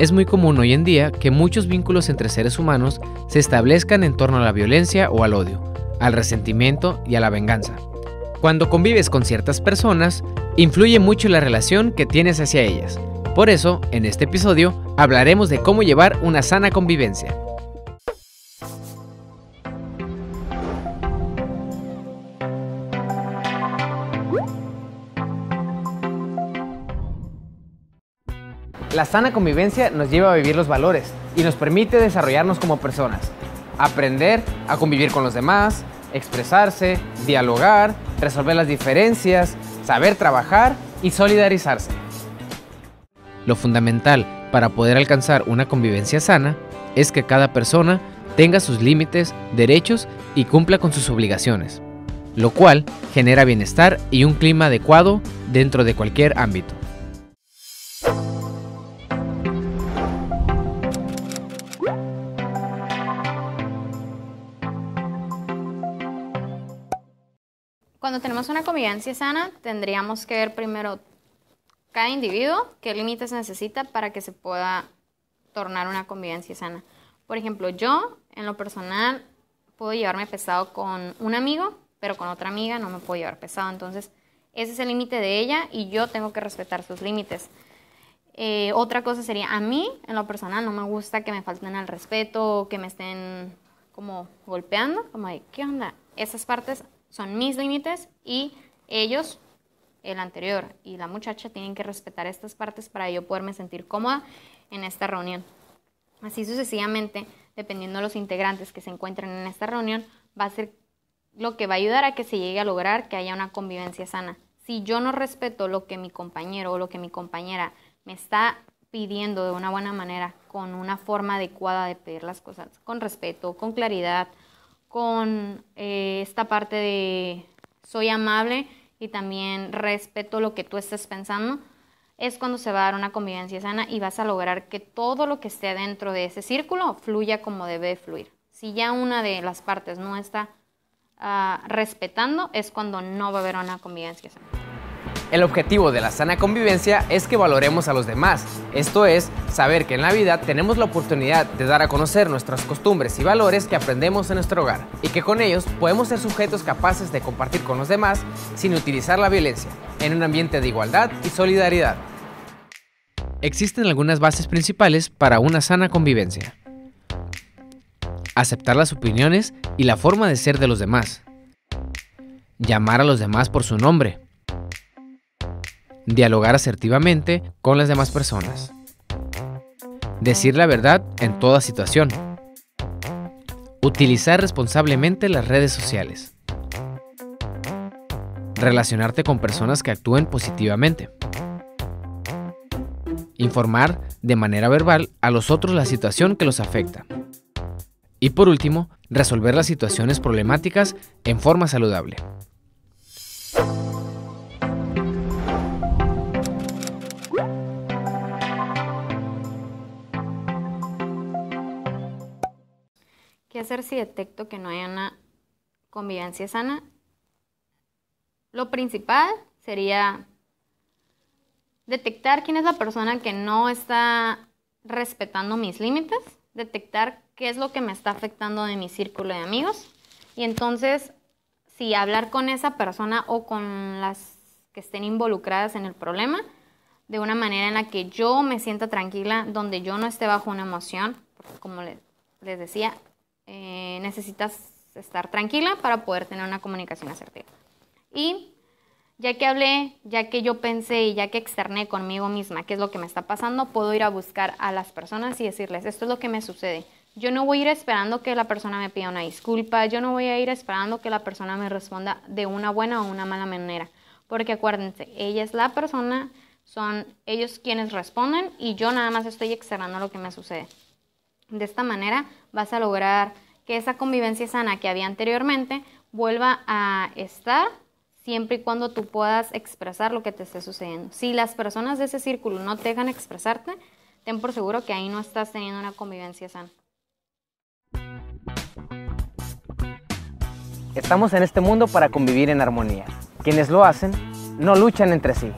Es muy común hoy en día que muchos vínculos entre seres humanos se establezcan en torno a la violencia o al odio, al resentimiento y a la venganza. Cuando convives con ciertas personas, influye mucho la relación que tienes hacia ellas. Por eso, en este episodio, hablaremos de cómo llevar una sana convivencia. La sana convivencia nos lleva a vivir los valores y nos permite desarrollarnos como personas, aprender a convivir con los demás, expresarse, dialogar, resolver las diferencias, saber trabajar y solidarizarse. Lo fundamental para poder alcanzar una convivencia sana es que cada persona tenga sus límites, derechos y cumpla con sus obligaciones, lo cual genera bienestar y un clima adecuado dentro de cualquier ámbito. Cuando tenemos una convivencia sana, tendríamos que ver primero cada individuo qué límites necesita para que se pueda tornar una convivencia sana. Por ejemplo, yo, en lo personal, puedo llevarme pesado con un amigo, pero con otra amiga no me puedo llevar pesado. Entonces, ese es el límite de ella y yo tengo que respetar sus límites. Otra cosa sería, a mí, en lo personal, no me gusta que me falten al respeto, que me estén como golpeando, como de, ¿qué onda? Esas partes son mis límites y ellos, el anterior y la muchacha, tienen que respetar estas partes para yo poderme sentir cómoda en esta reunión. Así sucesivamente, dependiendo de los integrantes que se encuentren en esta reunión, va a ser lo que va a ayudar a que se llegue a lograr que haya una convivencia sana. Si yo no respeto lo que mi compañero o lo que mi compañera me está pidiendo de una buena manera, con una forma adecuada de pedir las cosas, con respeto, con claridad, con esta parte de soy amable y también respeto lo que tú estés pensando, es cuando se va a dar una convivencia sana y vas a lograr que todo lo que esté dentro de ese círculo fluya como debe de fluir. Si ya una de las partes no está respetando, es cuando no va a haber una convivencia sana. El objetivo de la sana convivencia es que valoremos a los demás, esto es, saber que en la vida tenemos la oportunidad de dar a conocer nuestras costumbres y valores que aprendemos en nuestro hogar y que con ellos podemos ser sujetos capaces de compartir con los demás sin utilizar la violencia, en un ambiente de igualdad y solidaridad. Existen algunas bases principales para una sana convivencia. Aceptar las opiniones y la forma de ser de los demás. Llamar a los demás por su nombre. Dialogar asertivamente con las demás personas. Decir la verdad en toda situación. Utilizar responsablemente las redes sociales. Relacionarte con personas que actúen positivamente. Informar de manera verbal a los otros la situación que los afecta. Y por último, resolver las situaciones problemáticas en forma saludable. ¿Qué hacer si detecto que no hay una convivencia sana? Lo principal sería detectar quién es la persona que no está respetando mis límites, detectar qué es lo que me está afectando de mi círculo de amigos y entonces si hablar con esa persona o con las que estén involucradas en el problema de una manera en la que yo me sienta tranquila, donde yo no esté bajo una emoción, porque como les decía, necesitas estar tranquila para poder tener una comunicación asertiva. Y ya que hablé, ya que yo pensé y ya que externé conmigo misma qué es lo que me está pasando, puedo ir a buscar a las personas y decirles, esto es lo que me sucede. Yo no voy a ir esperando que la persona me pida una disculpa, yo no voy a ir esperando que la persona me responda de una buena o una mala manera, porque acuérdense, ella es la persona, son ellos quienes responden y yo nada más estoy externando lo que me sucede. De esta manera vas a lograr que esa convivencia sana que había anteriormente vuelva a estar siempre y cuando tú puedas expresar lo que te esté sucediendo. Si las personas de ese círculo no te dejan expresarte, ten por seguro que ahí no estás teniendo una convivencia sana. Estamos en este mundo para convivir en armonía. Quienes lo hacen, no luchan entre sí.